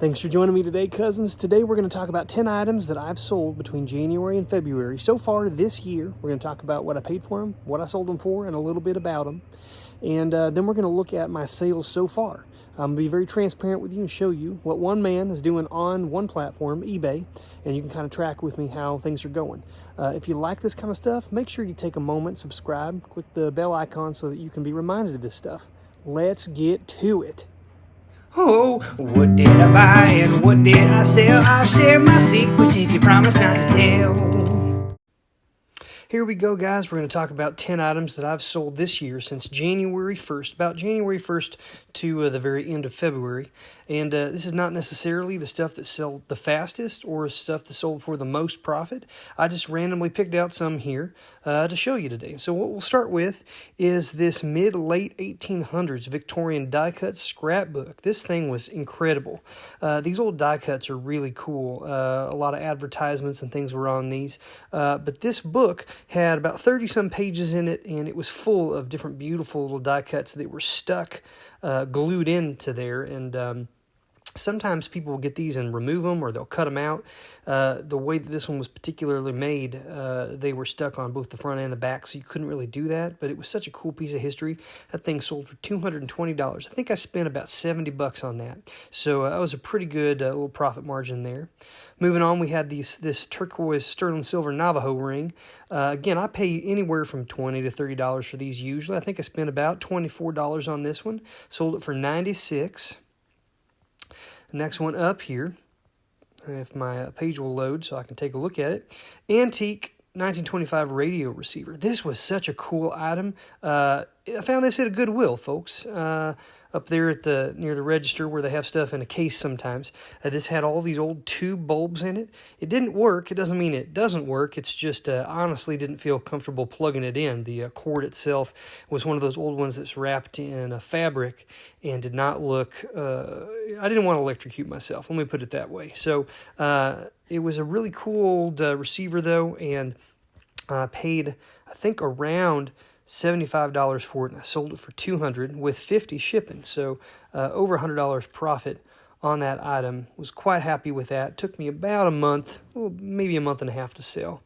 Thanks for joining me today, cousins. Today we're going to talk about 10 items that I've sold between January and February. So far this year, we're going to talk about what I paid for them, what I sold them for, and a little bit about them. And then we're going to look at my sales so far. I'm going to be very transparent with you and show you what one man is doing on one platform, eBay, and you can kind of track with me how things are going. If you like this kind of stuff, make sure you take a moment, subscribe, click the bell icon so that you can be reminded of this stuff. Let's get to it. Oh, what did I buy and what did I sell? I'll share my secrets if you promise not to tell. Here we go, guys. We're going to talk about 10 items that I've sold this year since January 1st, about January 1st to the very end of February. And this is not necessarily the stuff that sold the fastest or stuff that sold for the most profit. I just randomly picked out some here to show you today. So what we'll start with is this mid-late 1800s Victorian die-cut scrapbook. This thing was incredible. These old die cuts are really cool. A lot of advertisements and things were on these. But this book had about 30-some pages in it, and it was full of different beautiful little die cuts that were stuck, glued into there. And sometimes people will get these and remove them, or they'll cut them out. The way that this one was particularly made, they were stuck on both the front and the back, so you couldn't really do that. But it was such a cool piece of history. That thing sold for $220. I think I spent about $70 on that. So that was a pretty good little profit margin there. Moving on, we had this turquoise sterling silver Navajo ring. Again, I pay anywhere from $20 to $30 for these usually. I think I spent about $24 on this one. Sold it for $96. The next one up here, if my page will load so I can take a look at it, antique 1925 radio receiver. This was such a cool item. I found this at a Goodwill, folks, up there at near the register where they have stuff in a case sometimes. This had all these old tube bulbs in it. It didn't work. It doesn't mean it doesn't work. It's just honestly didn't feel comfortable plugging it in. The cord itself was one of those old ones that's wrapped in a fabric and did not look... I didn't want to electrocute myself. Let me put it that way. So it was a really cool old receiver, though, and I paid, I think, around $75 for it, and I sold it for $200 with $50 shipping. So over $100 profit on that item. Was quite happy with that. It took me about a month, well, maybe a month and a half to sell.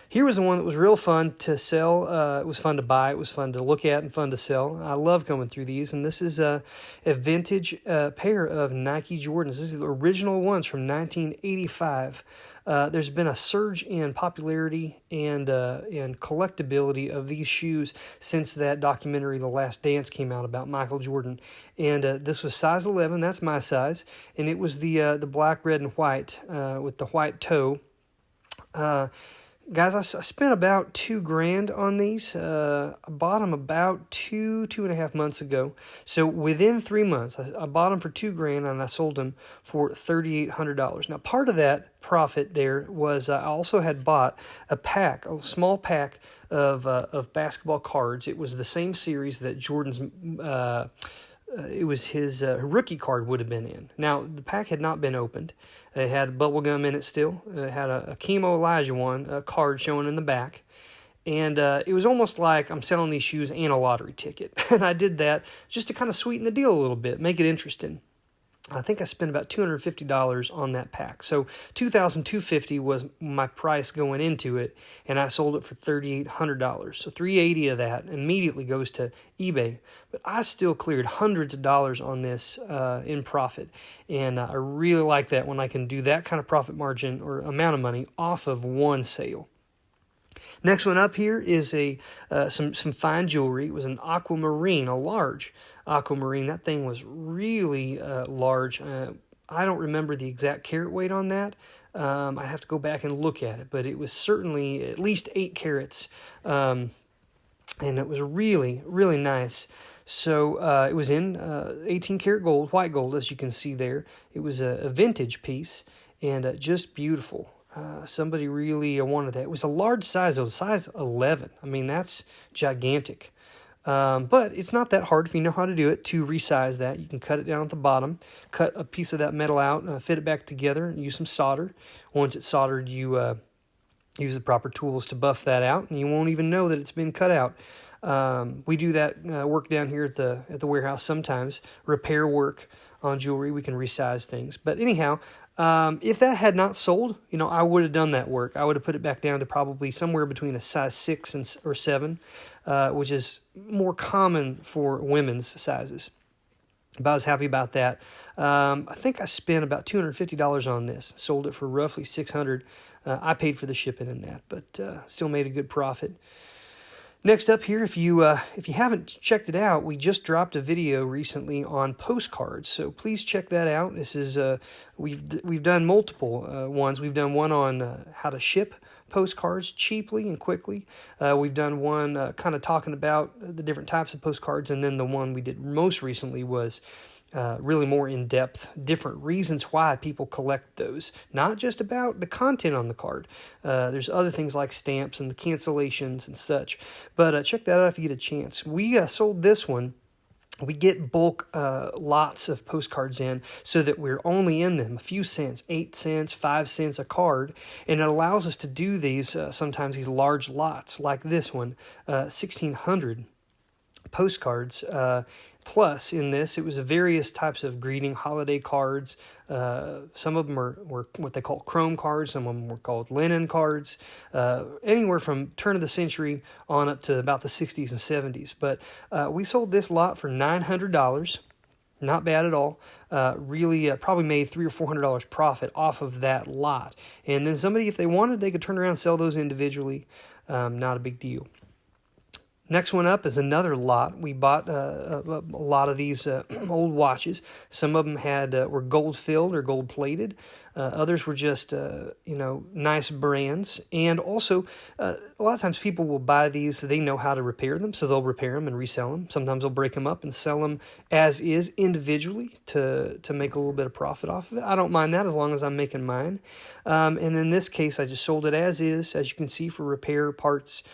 Here was the one that was real fun to sell. It was fun to buy. It was fun to look at and fun to sell. I love going through these, and this is a vintage pair of Nike Jordans. This is the original ones from 1985. There's been a surge in popularity and collectability of these shoes since that documentary, The Last Dance, came out about Michael Jordan. And this was size 11. That's my size. And it was the black, red, and white with the white toe. Guys, I spent about $2,000 on these. I bought them about two and a half months ago. So within 3 months, I bought them for $2,000 and I sold them for $3,800. Now, part of that profit there was I also had bought a small pack of basketball cards. It was the same series that Jordan's... it was his rookie card would have been in. Now, the pack had not been opened. It had bubble gum in it still. It had a Chemo Elijah a card showing in the back. And it was almost like I'm selling these shoes and a lottery ticket. And I did that just to kind of sweeten the deal a little bit, make it interesting. I think I spent about $250 on that pack. So $2,250 was my price going into it, and I sold it for $3,800. So $380 of that immediately goes to eBay. But I still cleared hundreds of dollars on this in profit, and I really like that when I can do that kind of profit margin or amount of money off of one sale. Next one up here is some fine jewelry. It was an aquamarine, a large aquamarine. That thing was really large. I don't remember the exact carat weight on that. I'd have to go back and look at it, but it was certainly at least 8 carats, and it was really, really nice. So it was in 18 karat gold, white gold, as you can see there. It was a vintage piece and just beautiful. Somebody really wanted that. It was a large size, though, size 11. I mean, that's gigantic. But it's not that hard if you know how to do it to resize that. You can cut it down at the bottom, cut a piece of that metal out, fit it back together, and use some solder. Once it's soldered, you use the proper tools to buff that out, and you won't even know that it's been cut out. We do that work down here at the warehouse sometimes, repair work on jewelry. We can resize things. But anyhow, if that had not sold, I would have done that work. I would have put it back down to probably somewhere between a size 6 or 7, which is more common for women's sizes. But I was happy about that. I think I spent about $250 on this. Sold it for roughly $600. I paid for the shipping in that, but still made a good profit. Next up here, if you haven't checked it out, we just dropped a video recently on postcards, so please check that out. This is we've done multiple ones. We've done one on how to ship postcards cheaply and quickly. We've done one kind of talking about the different types of postcards, and then the one we did most recently was really more in-depth, different reasons why people collect those. Not just about the content on the card. There's other things like stamps and the cancellations and such. But check that out if you get a chance. We sold this one. We get bulk lots of postcards in so that we're only in them a few cents, 8 cents, 5 cents a card. And it allows us to do these, sometimes these large lots like this one, 1,600 postcards. Plus, in this, it was various types of greeting holiday cards. Some of them were what they call chrome cards. Some of them were called linen cards. Anywhere from turn of the century on up to about the 60s and 70s. But we sold this lot for $900. Not bad at all. Really probably made $300 or $400 profit off of that lot. And then somebody, if they wanted, they could turn around and sell those individually. Not a big deal. Next one up is another lot. We bought a lot of these old watches. Some of them were gold filled or gold plated. Others were just nice brands. And also, a lot of times people will buy these. They know how to repair them, so they'll repair them and resell them. Sometimes they'll break them up and sell them as is individually to make a little bit of profit off of it. I don't mind that as long as I'm making mine. And in this case, I just sold it as is, as you can see, for repair parts.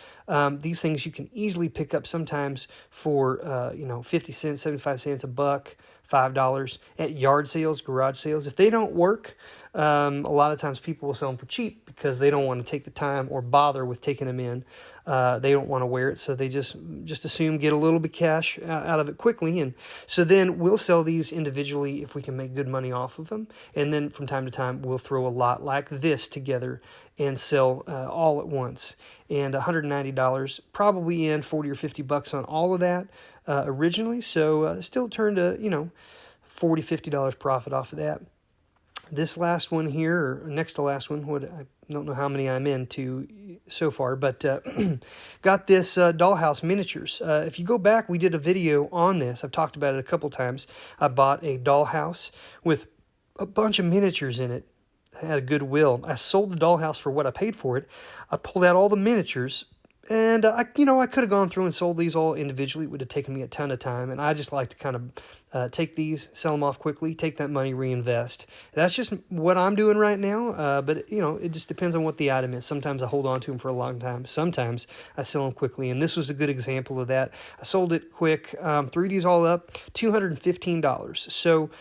These things you can easily pick up sometimes for 50 cents, 75 cents, $1, $5 at yard sales, garage sales. If they don't work, a lot of times people will sell them for cheap because they don't want to take the time or bother with taking them in. They don't want to wear it, so they just assume get a little bit cash out of it quickly. And so then we'll sell these individually if we can make good money off of them. And then from time to time, we'll throw a lot like this together and sell all at once. And $190, probably in 40 or 50 bucks on all of that originally. So still turned a, $40, $50 profit off of that. This last one here, or next to last one, I don't know how many I'm into so far, but got this dollhouse miniatures. If you go back, we did a video on this. I've talked about it a couple times. I bought a dollhouse with a bunch of miniatures in it. I had a goodwill. I sold the dollhouse for what I paid for it. I pulled out all the miniatures, and I could have gone through and sold these all individually. It would have taken me a ton of time, and I just like to kind of take these, sell them off quickly, take that money, reinvest. That's just what I'm doing right now, but it just depends on what the item is. Sometimes I hold on to them for a long time. Sometimes I sell them quickly, and this was a good example of that. I sold it quick, threw these all up, $215. So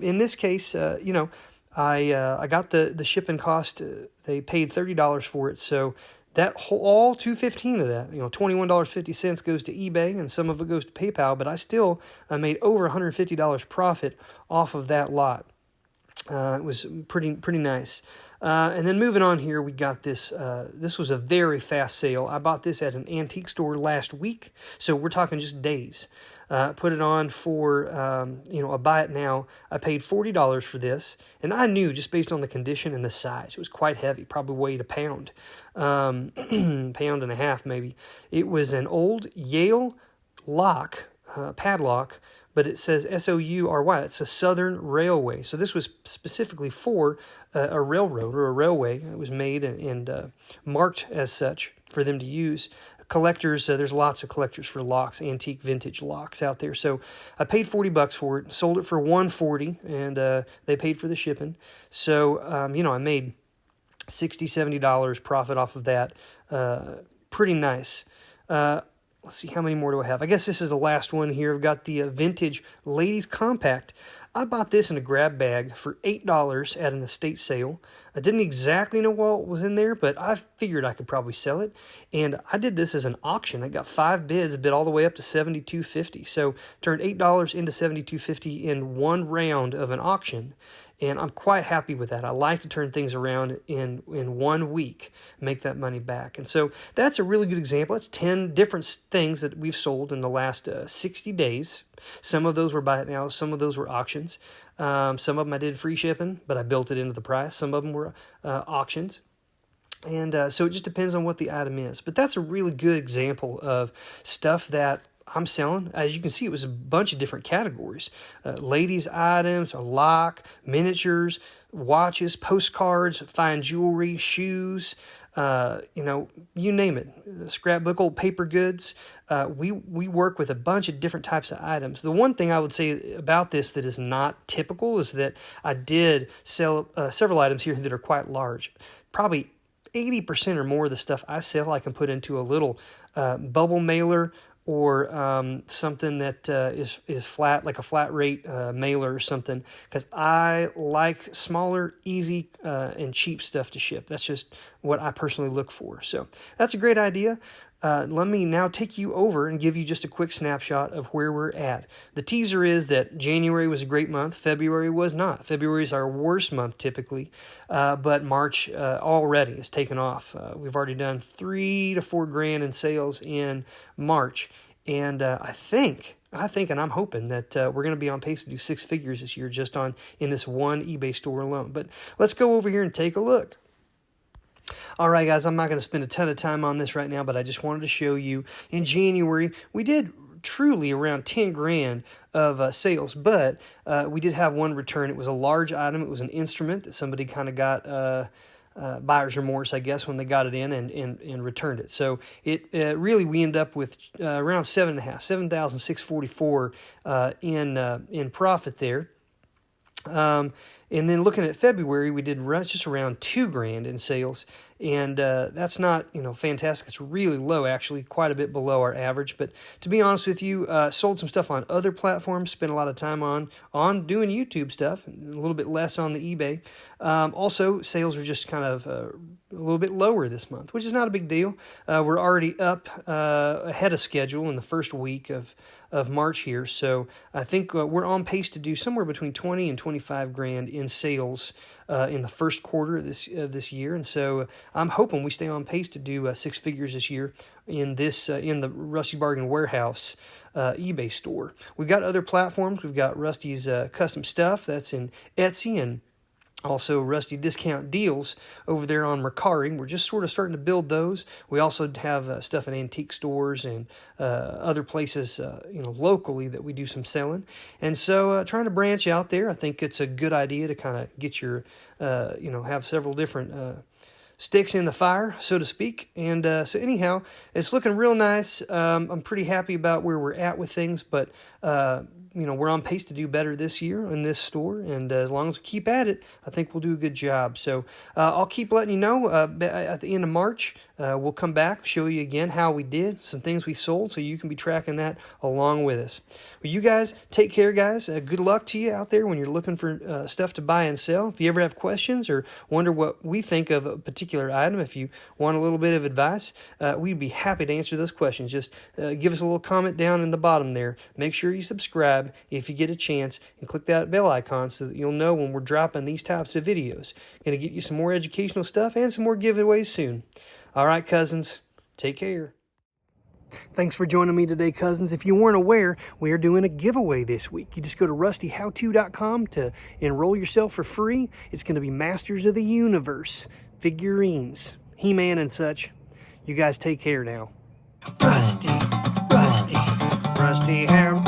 in this case, I got the shipping cost. They paid $30 for it, so that all $215 of that, $21.50 goes to eBay, and some of it goes to PayPal. But I still made over $150 profit off of that lot. It was pretty nice. And then moving on here, we got this. This was a very fast sale. I bought this at an antique store last week, so we're talking just days. Put it on for, a buy it now. I paid $40 for this, and I knew just based on the condition and the size, it was quite heavy, probably weighed a pound, pound and a half maybe. It was an old Yale lock, padlock, but it says S-O-U-R-Y. It's a Southern Railway. So this was specifically for a railroad or a railway. It was made and marked as such for them to use. Collectors, there's lots of collectors for locks, antique vintage locks out there. So I paid $40 for it, sold it for $140, and they paid for the shipping. So, I made $60, $70 profit off of that. Pretty nice. Let's see, how many more do I have? I guess this is the last one here. I've got the vintage ladies compact. I bought this in a grab bag for $8 at an estate sale. I didn't exactly know what was in there, but I figured I could probably sell it. And I did this as an auction. I got 5 bids, bid all the way up to $72.50. So turned $8 into $72.50 in one round of an auction. And I'm quite happy with that. I like to turn things around in 1 week, make that money back. And so that's a really good example. That's 10 different things that we've sold in the last 60 days. Some of those were buy it now, some of those were auctions. Some of them I did free shipping, but I built it into the price. Some of them were auctions. And so it just depends on what the item is. But that's a really good example of stuff that I'm selling. As you can see, it was a bunch of different categories. Ladies' items, a lock, miniatures, watches, postcards, fine jewelry, shoes, you name it. Scrapbook, old paper goods. We work with a bunch of different types of items. The one thing I would say about this that is not typical is that I did sell several items here that are quite large. Probably 80% or more of the stuff I sell I can put into a little bubble mailer, or something that is flat, like a flat rate mailer or something, because I like smaller, easy, and cheap stuff to ship. That's just what I personally look for. So that's a great idea. Let me now take you over and give you just a quick snapshot of where we're at. The teaser is that January was a great month. February was not. February is our worst month typically, but March already has taken off. We've already done $3 to $4 grand in sales in March, and I think, and I'm hoping that we're going to be on pace to do 6 figures this year just in this one eBay store alone. But let's go over here and take a look. All right, guys, I'm not going to spend a ton of time on this right now, but I just wanted to show you in January, we did truly around 10 grand of sales, but we did have one return. It was a large item. It was an instrument that somebody kind of got buyer's remorse, I guess, when they got it in and returned it. So it really, we end up with around 7,644 in profit there. And then looking at February, we did just around 2 grand in sales, and that's not, fantastic. It's really low, actually, quite a bit below our average. But to be honest with you, sold some stuff on other platforms, spent a lot of time on doing YouTube stuff, a little bit less on the eBay. Also, sales are just kind of a little bit lower this month, which is not a big deal. We're already up ahead of schedule in the first week of March here, so I think we're on pace to do somewhere between 20 and 25 grand in sales in the first quarter of this year, and so I'm hoping we stay on pace to do 6 figures this year in the Rusty Bargain Warehouse eBay store. We've got other platforms. We've got Rusty's Custom Stuff that's in Etsy, and also Rusty Discount Deals over there on Mercari. We're just sort of starting to build those. We also have stuff in antique stores and other places, locally that we do some selling. And so trying to branch out there, I think it's a good idea to kind of get your, have several different sticks in the fire, so to speak. And so anyhow, it's looking real nice. I'm pretty happy about where we're at with things, but we're on pace to do better this year in this store, and as long as we keep at it, I think we'll do a good job. So I'll keep letting you know at the end of March. We'll come back, show you again how we did, some things we sold, so you can be tracking that along with us. Well, you guys, take care, guys. Good luck to you out there when you're looking for stuff to buy and sell. If you ever have questions or wonder what we think of a particular item, if you want a little bit of advice, we'd be happy to answer those questions. Just give us a little comment down in the bottom there. Make sure you subscribe if you get a chance, and click that bell icon so that you'll know when we're dropping these types of videos. Going to get you some more educational stuff and some more giveaways soon. All right, cousins, take care. Thanks for joining me today, cousins. If you weren't aware, we are doing a giveaway this week. You just go to rustyhowto.com to enroll yourself for free. It's going to be Masters of the Universe figurines, He-Man and such. You guys take care now. Rusty, how